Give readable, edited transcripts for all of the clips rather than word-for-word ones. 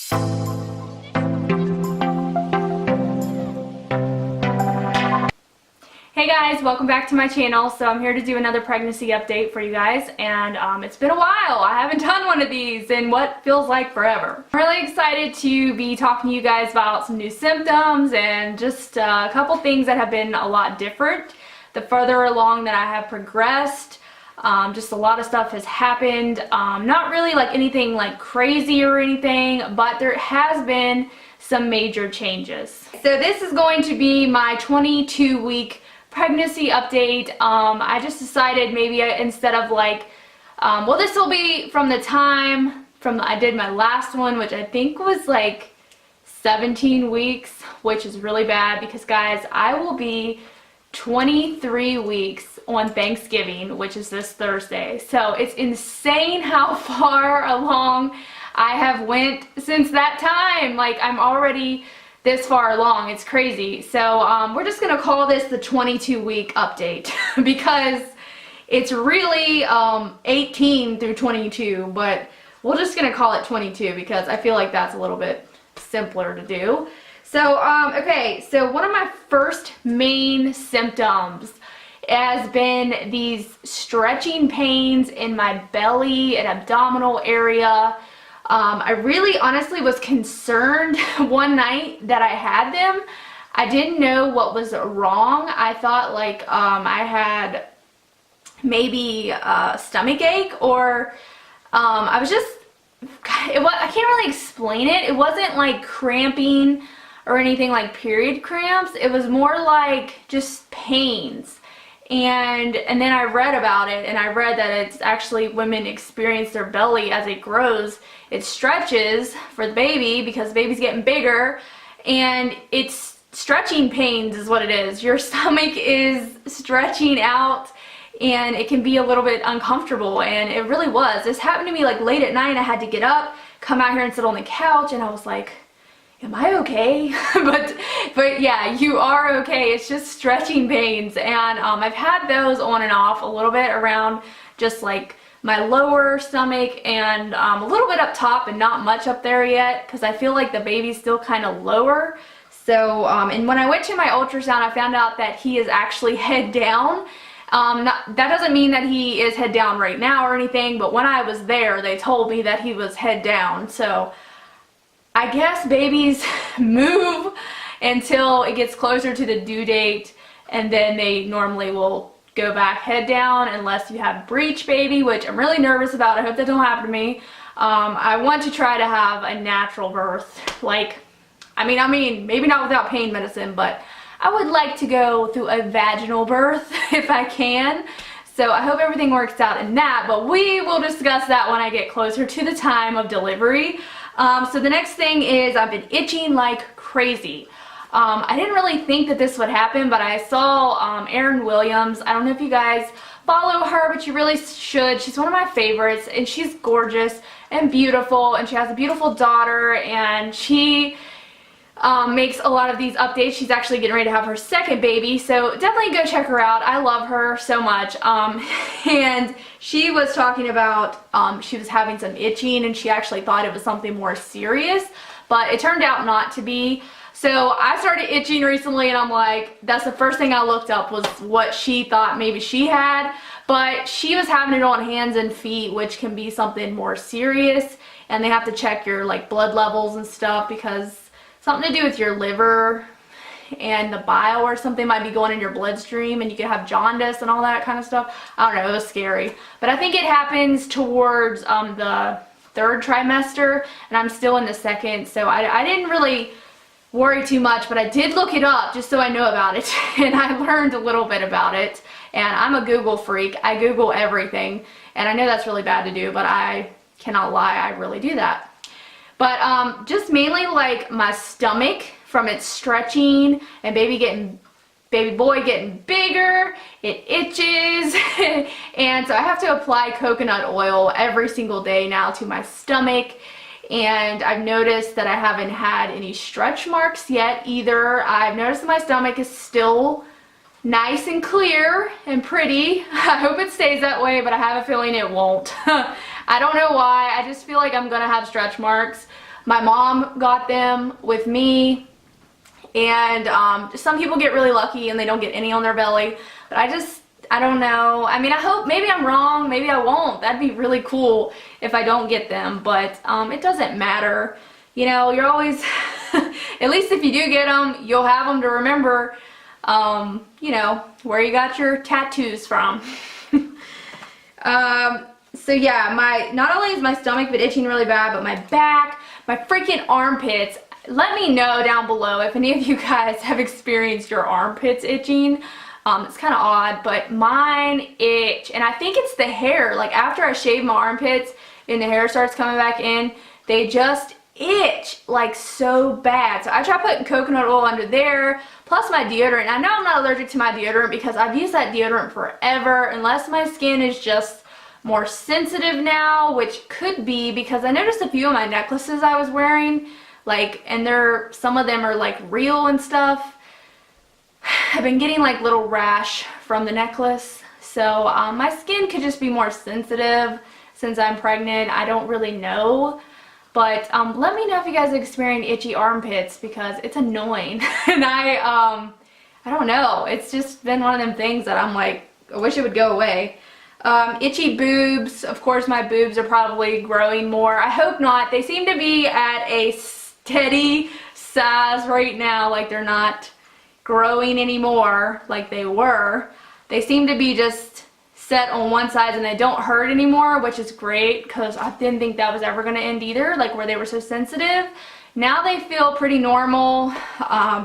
Hey guys, welcome back to my channel. So I'm here to do another pregnancy update for you guys, and it's been a while. I haven't done one of these in what feels like forever. I'm really excited to be talking to you guys about some new symptoms and just a couple things that have been a lot different the further along that I have progressed. Just a lot of stuff has happened. Not really like anything like crazy or anything, but there has been some major changes. So this is going to be my 22-week pregnancy update. I just decided maybe instead of like, well, this will be from the time I did my last one, which I think was like 17 weeks, which is really bad because guys, I will be 23 weeks on Thanksgiving, which is this Thursday. So it's insane how far along I have went since that time. Like, I'm already this far along. It's crazy. So we're just gonna call this the 22-week update because it's really 18 through 22, but we're just gonna call it 22 because I feel like that's a little bit simpler to do. So okay, so one of my first main symptoms has been these stretching pains in my belly and abdominal area. I really honestly was concerned one night that I had them. I didn't know what was wrong. I thought like I had maybe a stomach ache, or I was just, I can't really explain it. It wasn't like cramping or anything like period cramps. It was more like just pains. And then I read about it, and I read that it's actually women experience their belly as it grows. It stretches for the baby because the baby's getting bigger, and it's stretching pains is what it is. Your stomach is stretching out, and it can be a little bit uncomfortable, and it really was. This happened to me like late at night. I had to get up, come out here and sit on the couch, and I was like, am I okay? but yeah, you are okay. It's just stretching pains, and I've had those on and off a little bit around just like my lower stomach and a little bit up top, and not much up there yet because I feel like the baby's still kind of lower. So and when I went to my ultrasound, I found out that he is actually head down. That doesn't mean that he is head down right now or anything, but when I was there, they told me that he was head down. So I guess babies move until it gets closer to the due date, and then they normally will go back head down unless you have breech baby, which I'm really nervous about. I hope that don't happen to me. I want to try to have a natural birth. Like, I mean, maybe not without pain medicine, but I would like to go through a vaginal birth if I can. So I hope everything works out in that, but we will discuss that when I get closer to the time of delivery. So the next thing is I've been itching like crazy. I didn't really think that this would happen, but I saw Erin Williams. I don't know if you guys follow her, but you really should. She's one of my favorites, and she's gorgeous and beautiful, and she has a beautiful daughter, and she makes a lot of these updates. She's actually getting ready to have her second baby, so definitely go check her out. I love her so much. And she was talking about she was having some itching, and she actually thought it was something more serious, but it turned out not to be. So I started itching recently, and I'm like, that's the first thing I looked up was what she thought maybe she had, but she was having it on hands and feet, which can be something more serious, and they have to check your like blood levels and stuff because something to do with your liver and the bile or something might be going in your bloodstream, and you could have jaundice and all that kind of stuff. I don't know, it was scary. But I think it happens towards the third trimester, and I'm still in the second, so I didn't really worry too much, but I did look it up just so I know about it, and I learned a little bit about it. And I'm a Google freak. I Google everything, and I know that's really bad to do, but I cannot lie, I really do that. But just mainly like my stomach from its stretching and baby boy getting bigger, it itches, and so I have to apply coconut oil every single day now to my stomach. And I've noticed that I haven't had any stretch marks yet either. I've noticed that my stomach is still nice and clear and pretty. I hope it stays that way, but I have a feeling it won't. I don't know why. I just feel like I'm gonna have stretch marks. My mom got them with me, and some people get really lucky and they don't get any on their belly, but I don't know. I mean, I hope, maybe I'm wrong, maybe I won't. That'd be really cool if I don't get them, but it doesn't matter. You know, you're always, at least if you do get them, you'll have them to remember, you know, where you got your tattoos from. So yeah, not only is my stomach been itching really bad, but my back, my freaking armpits. Let me know down below if any of you guys have experienced your armpits itching. It's kind of odd, but mine itch, and I think it's the hair. Like after I shave my armpits and the hair starts coming back in, they just itch like so bad. So I try putting coconut oil under there, plus my deodorant. I know I'm not allergic to my deodorant because I've used that deodorant forever, unless my skin is just more sensitive now, which could be because I noticed a few of my necklaces I was wearing, like, and some of them are like real and stuff. I've been getting like little rash from the necklace, so my skin could just be more sensitive since I'm pregnant. I don't really know, but let me know if you guys experience itchy armpits because it's annoying. And I don't know, it's just been one of them things that I'm like, I wish it would go away. Itchy boobs, of course my boobs are probably growing more. I hope not. They seem to be at a steady size right now, like they're not growing anymore like they were. They seem to be just set on one side and they don't hurt anymore, which is great because I didn't think that was ever going to end either, like where they were so sensitive. Now they feel pretty normal,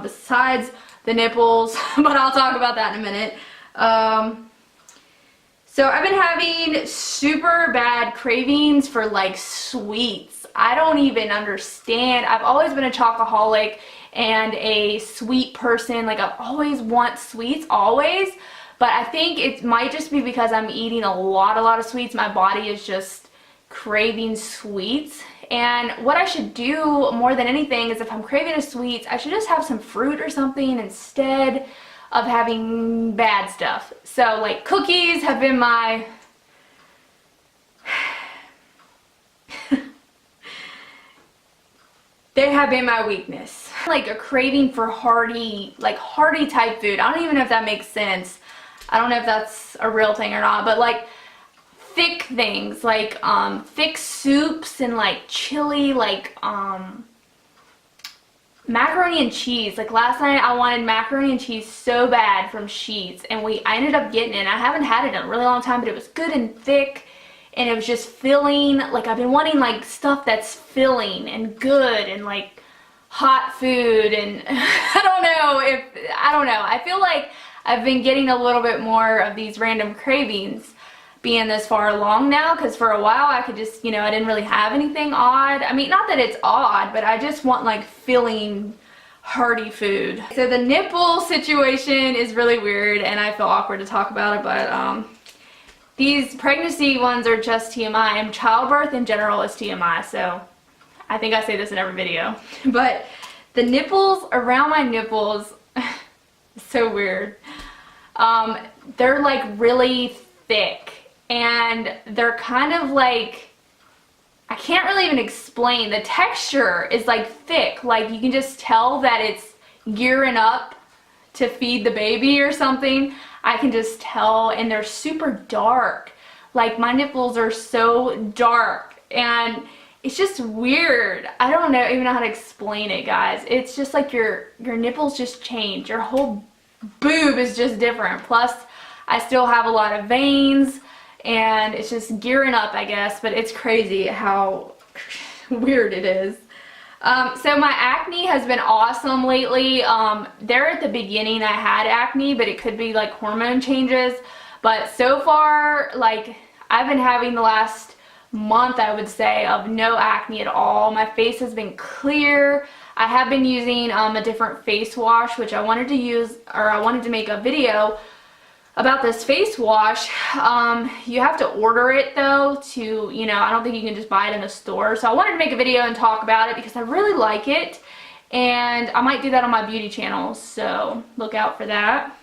besides the nipples, but I'll talk about that in a minute. So I've been having super bad cravings for like sweets. I don't even understand. I've always been a chocoholic and a sweet person. Like I always want sweets, always. But I think it might just be because I'm eating a lot of sweets. My body is just craving sweets. And what I should do more than anything is if I'm craving a sweets, I should just have some fruit or something instead of having bad stuff. So like cookies have been my they have been my weakness. Like a craving for hearty type food. I don't even know if that makes sense. I don't know if that's a real thing or not, but like thick things, like thick soups and like chili, like macaroni and cheese. Like last night I wanted macaroni and cheese so bad from Sheetz, and I ended up getting it. I haven't had it in a really long time, but it was good and thick, and it was just filling. Like I've been wanting like stuff that's filling and good and like hot food, and I don't know. I feel like I've been getting a little bit more of these random cravings being this far along now, because for a while I could just, I didn't really have anything odd. I mean, not that it's odd, but I just want like filling, hearty food. So the nipple situation is really weird, and I feel awkward to talk about it, but these pregnancy ones are just TMI, and childbirth in general is TMI, so I think I say this in every video. But the nipples, around my nipples, so weird. They're like really thick. And they're kind of like, I can't really even explain. The texture is like thick. Like you can just tell that it's gearing up to feed the baby or something. I can just tell, and they're super dark. Like my nipples are so dark, and it's just weird. I don't even know how to explain it, guys. It's just like your nipples just change. Your whole boob is just different. Plus, I still have a lot of veins. And it's just gearing up, I guess, but it's crazy how weird it is. So my acne has been awesome lately. There at the beginning I had acne, but it could be like hormone changes. But so far, like I've been having the last month, I would say, of no acne at all. My face has been clear. I have been using a different face wash, which I wanted to use, or I wanted to make a video about this face wash. You have to order it though to, I don't think you can just buy it in a store. So I wanted to make a video and talk about it because I really like it, and I might do that on my beauty channel, so look out for that.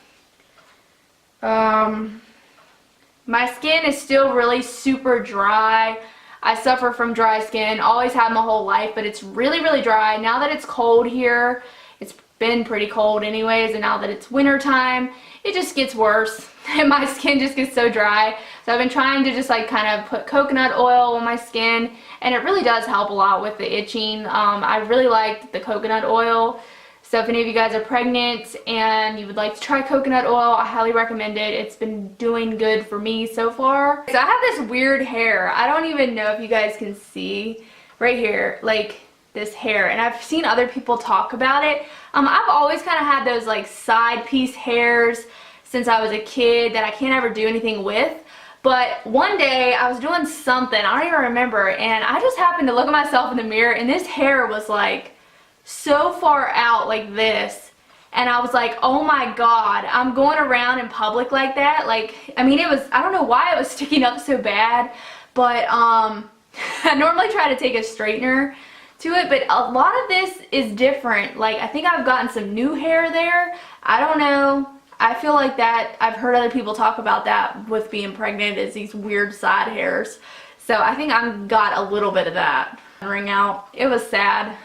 My skin is still really super dry. I suffer from dry skin, always have my whole life, but it's really, really dry. Now that it's cold here, it's been pretty cold anyways, and now that it's winter time, it just gets worse and my skin just gets so dry. So I've been trying to just like kind of put coconut oil on my skin, and it really does help a lot with the itching. I really liked the coconut oil. So if any of you guys are pregnant and you would like to try coconut oil, I highly recommend it. It's been doing good for me so far. So I have this weird hair. I don't even know if you guys can see right here, like this hair. And I've seen other people talk about it. I've always kind of had those like side piece hairs since I was a kid that I can't ever do anything with. But one day I was doing something, I don't even remember, and I just happened to look at myself in the mirror and this hair was like so far out like this, and I was like, oh my god, I'm going around in public like that. Like, I mean, it was, I don't know why it was sticking up so bad, but I normally try to take a straightener to it, but a lot of this is different. Like, I think I've gotten some new hair there. I don't know. I feel like that, I've heard other people talk about that with being pregnant, is these weird side hairs. So I think I've got a little bit of that. Ring out. It was sad.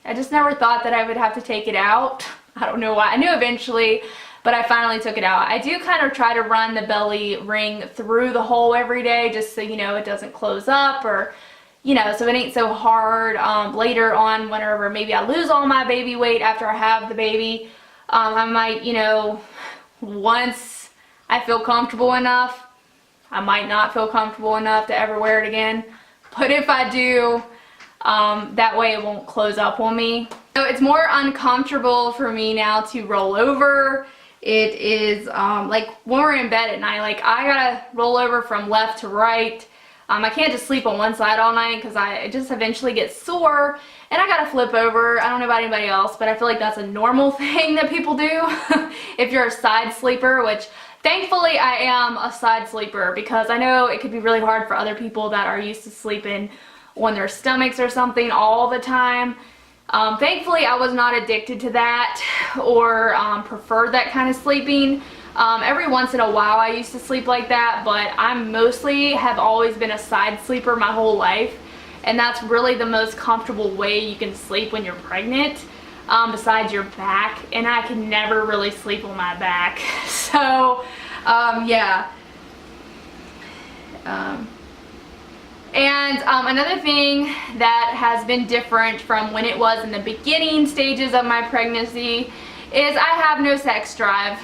I just never thought that I would have to take it out. I don't know why. I knew eventually, but I finally took it out. I do kind of try to run the belly ring through the hole every day just so, you know, it doesn't close up, or, you know, so it ain't so hard. Later on, whenever maybe I lose all my baby weight after I have the baby, I might, you know, once I feel comfortable enough, I might not feel comfortable enough to ever wear it again. But if I do, that way it won't close up on me. So it's more uncomfortable for me now to roll over. It is like when we're in bed at night, like I gotta roll over from left to right. I can't just sleep on one side all night because I just eventually get sore, and I gotta flip over. I don't know about anybody else, but I feel like that's a normal thing that people do if you're a side sleeper, which thankfully I am a side sleeper, because I know it could be really hard for other people that are used to sleeping on their stomachs or something all the time. Thankfully I was not addicted to that or preferred that kind of sleeping. Every once in a while I used to sleep like that, but I mostly have always been a side sleeper my whole life, and that's really the most comfortable way you can sleep when you're pregnant, besides your back, and I can never really sleep on my back. So yeah. And another thing that has been different from when it was in the beginning stages of my pregnancy is I have no sex drive.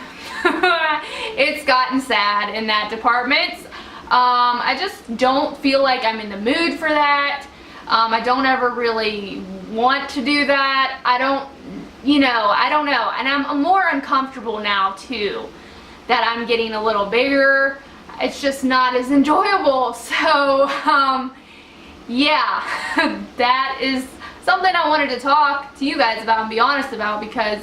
It's gotten sad in that department. I just don't feel like I'm in the mood for that. I don't ever really want to do that. I don't know. And I'm more uncomfortable now too, that I'm getting a little bigger. It's just not as enjoyable. So yeah, that is something I wanted to talk to you guys about and be honest about, because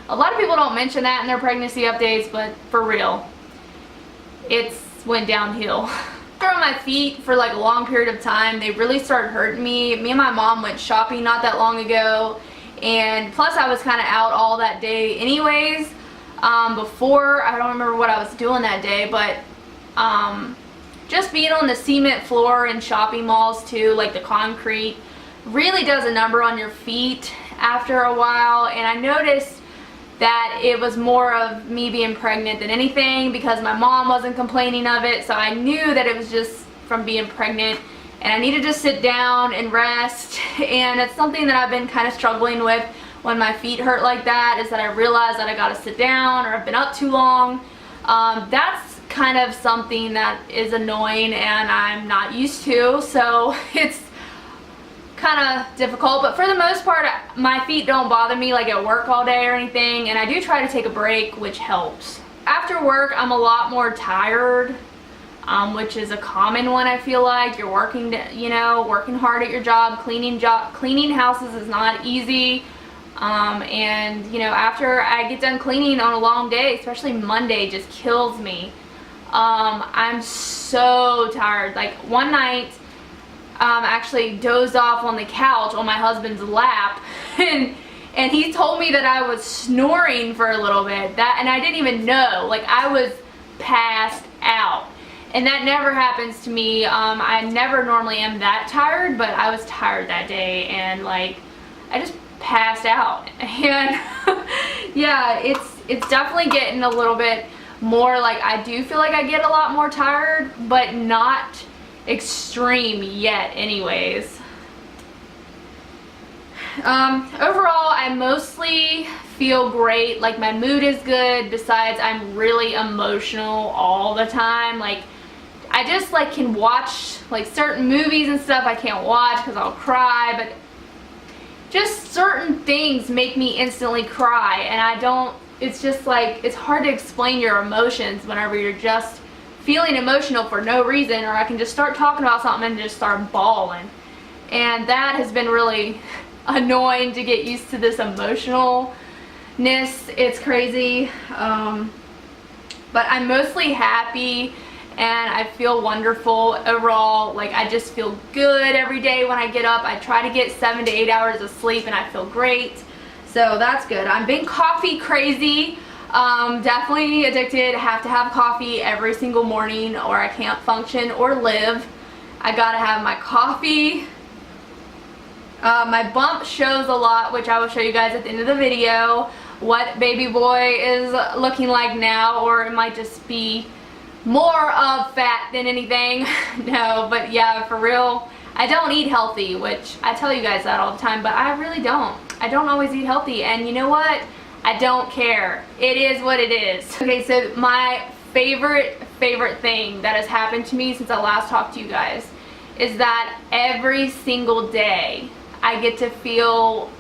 a lot of people don't mention that in their pregnancy updates, but for real, it's went downhill. On my feet for like a long period of time, they really started hurting me. Me and my mom went shopping not that long ago, and plus I was kind of out all that day anyways. Before, I don't remember what I was doing that day, but just being on the cement floor in shopping malls too, like the concrete, really does a number on your feet after a while. And I noticed that it was more of me being pregnant than anything, because my mom wasn't complaining of it, so I knew that it was just from being pregnant, and I needed to sit down and rest. And it's something that I've been kind of struggling with when my feet hurt like that, is that I realize that I gotta sit down, or I've been up too long. That's kind of something that is annoying and I'm not used to, so it's kind of difficult. But for the most part, my feet don't bother me like at work all day or anything, and I do try to take a break, which helps. After work, I'm a lot more tired, which is a common one. I feel like you're working, you know, working hard at your job. Cleaning houses is not easy. And you know, after I get done cleaning on a long day, especially Monday, just kills me. I'm so tired. Like one night, actually dozed off on the couch on my husband's lap, and he told me that I was snoring for a little bit, and I didn't even know. Like, I was passed out, And that never happens to me. I never normally am that tired, but I was tired that day and like I just passed out. And yeah, it's definitely getting a little bit more, like I do feel like I get a lot more tired, but not extreme yet anyways. Overall, I mostly feel great. Like my mood is good, besides I'm really emotional all the time. Like I just like can watch like certain movies and stuff I can't watch because I'll cry, but just certain things make me instantly cry, and I don't, it's just like, it's hard to explain your emotions whenever you're just feeling emotional for no reason, or I can just start talking about something and just start bawling. And that has been really annoying to get used to, this emotionalness. It's crazy. But I'm mostly happy and I feel wonderful overall. Like I just feel good every day when I get up. I try to get 7 to 8 hours of sleep and I feel great. So that's good. I'm being coffee crazy. Definitely addicted. I have to have coffee every single morning or I can't function or live. I gotta have my coffee. My bump shows a lot, which I will show you guys at the end of the video what baby boy is looking like now, or it might just be more of fat than anything. No, but yeah, for real, I don't eat healthy, which I tell you guys that all the time, but I really don't. I don't always eat healthy, and you know what? I don't care. It is what it is. Okay, so my favorite thing that has happened to me since I last talked to you guys is that every single day I get to feel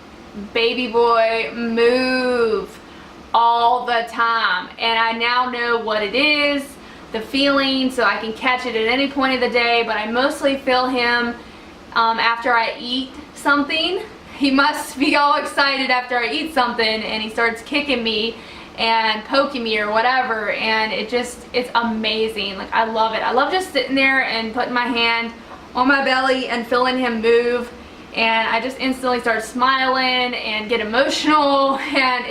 baby boy move all the time, and I now know what it is, the feeling, so I can catch it at any point of the day. But I mostly feel him after I eat something. He must be all excited after I eat something and he starts kicking me and poking me or whatever, and it's amazing. Like I love it. I love just sitting there and putting my hand on my belly and feeling him move, and I just instantly start smiling and get emotional, and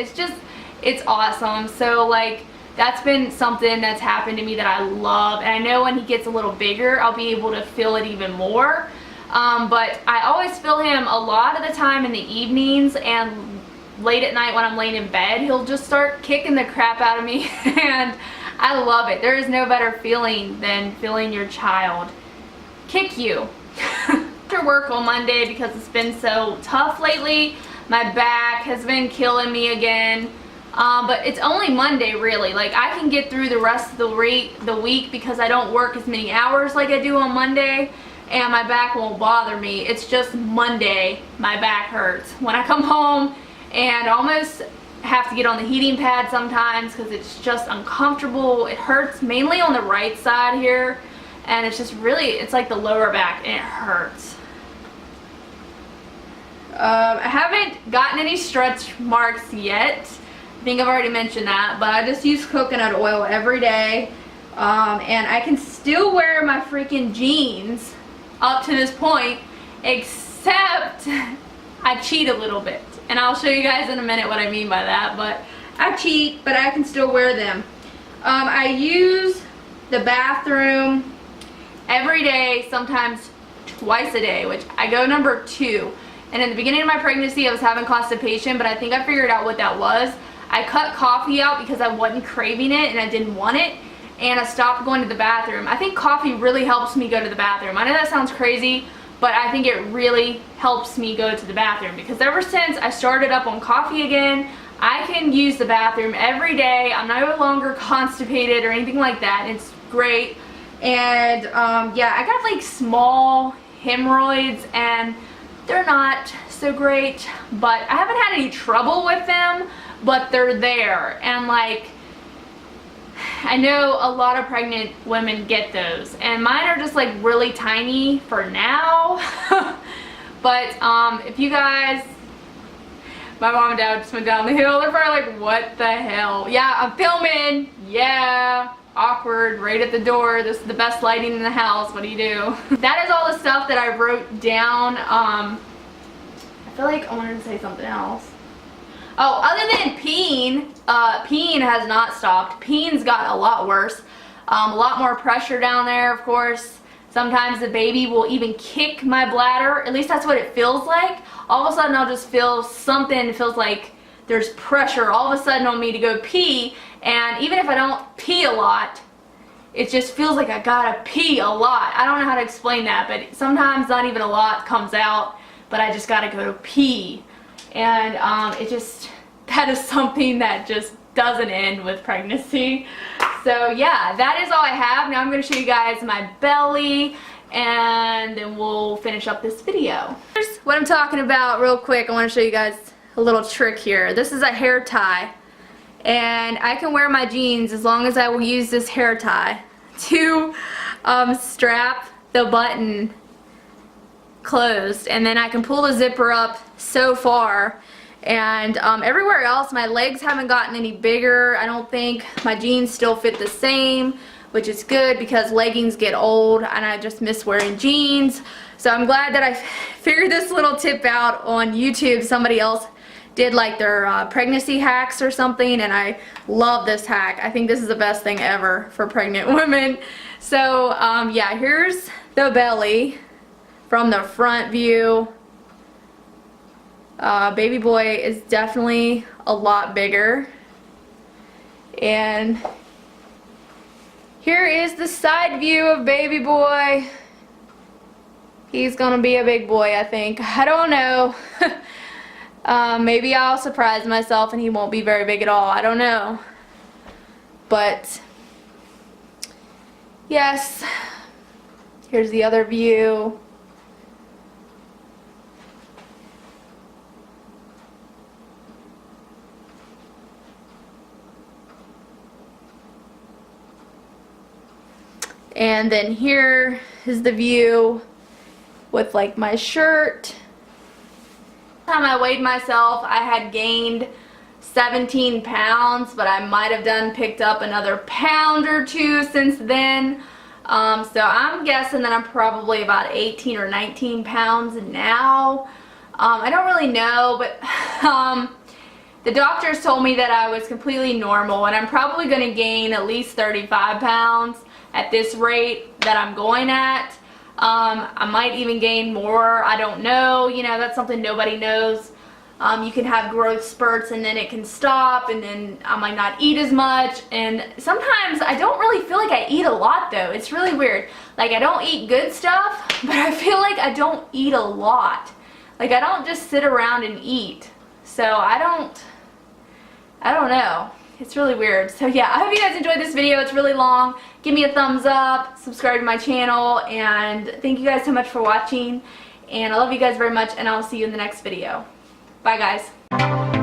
it's awesome. So like that's been something that's happened to me that I love, and I know when he gets a little bigger I'll be able to feel it even more. But I always feel him a lot of the time in the evenings, and late at night when I'm laying in bed he'll just start kicking the crap out of me and I love it. There is no better feeling than feeling your child kick you. After work on Monday, because it's been so tough lately, my back has been killing me again. But it's only Monday really. Like I can get through the rest of the week because I don't work as many hours like I do on Monday, and my back won't bother me. It's just Monday my back hurts when I come home, and I almost have to get on the heating pad sometimes because it's just uncomfortable. It hurts mainly on the right side here, and it's just really, it's like the lower back, and it hurts. I haven't gotten any stretch marks yet. I think I've already mentioned that, but I just use coconut oil every day, and I can still wear my freaking jeans up to this point, except I cheat a little bit, and I'll show you guys in a minute what I mean by that. But I cheat, but I can still wear them. I use the bathroom every day, sometimes twice a day, which I go number 2. And in the beginning of my pregnancy I was having constipation, but I think I figured out what that was. I cut coffee out because I wasn't craving it and I didn't want it, and I stopped going to the bathroom. I think coffee really helps me go to the bathroom. I know that sounds crazy, but I think it really helps me go to the bathroom, because ever since I started up on coffee again, I can use the bathroom every day. I'm no longer constipated or anything like that. It's great. And yeah, I got like small hemorrhoids and they're not so great, but I haven't had any trouble with them, but they're there. And like, I know a lot of pregnant women get those, and mine are just like really tiny for now. But if you guys, my mom and dad just went down the hill, they're probably like, what the hell? Yeah, I'm filming. Yeah, awkward, right at the door. This is the best lighting in the house. What do you do? That is all the stuff that I wrote down. I feel like I wanted to say something else. Oh, other than peeing, peeing has not stopped. Peeing's got a lot worse. A lot more pressure down there, of course. Sometimes the baby will even kick my bladder. At least that's what it feels like. All of a sudden I'll just feel something. It feels like there's pressure all of a sudden on me to go pee. And even if I don't pee a lot, it just feels like I gotta pee a lot. I don't know how to explain that, but sometimes not even a lot comes out, but I just gotta go to pee. And that is something that just doesn't end with pregnancy. So yeah, that is all I have. Now I'm going to show you guys my belly, and then we'll finish up this video. Here's what I'm talking about real quick. I want to show you guys a little trick here. This is a hair tie, and I can wear my jeans as long as I will use this hair tie to strap the button closed, and then I can pull the zipper up so far. And everywhere else, my legs haven't gotten any bigger. I don't think. My jeans still fit the same, which is good because leggings get old and I just miss wearing jeans. So I'm glad that I figured this little tip out on YouTube. Somebody else did like their pregnancy hacks or something, and I love this hack. I think this is the best thing ever for pregnant women. So yeah, here's the belly from the front view. Baby boy is definitely a lot bigger. And here is the side view of baby boy. He's gonna be a big boy, I think. I don't know. Maybe I'll surprise myself and he won't be very big at all. I don't know. But yes, here's the other view. And then here is the view with like my shirt. Last time I weighed myself, I had gained 17 pounds, but I might have picked up another pound or two since then. So I'm guessing that I'm probably about 18 or 19 pounds now. I don't really know, but the doctors told me that I was completely normal, and I'm probably going to gain at least 35 pounds at this rate that I'm going at. I might even gain more. I don't know. You know, that's something nobody knows. You can have growth spurts and then it can stop, and then I might not eat as much. And sometimes I don't really feel like I eat a lot though. It's really weird. Like I don't eat good stuff, but I feel like I don't eat a lot. Like I don't just sit around and eat. So I don't know. It's really weird. So yeah, I hope you guys enjoyed this video. It's really long. Give me a thumbs up, subscribe to my channel, and thank you guys so much for watching. And I love you guys very much, and I'll see you in the next video. Bye guys.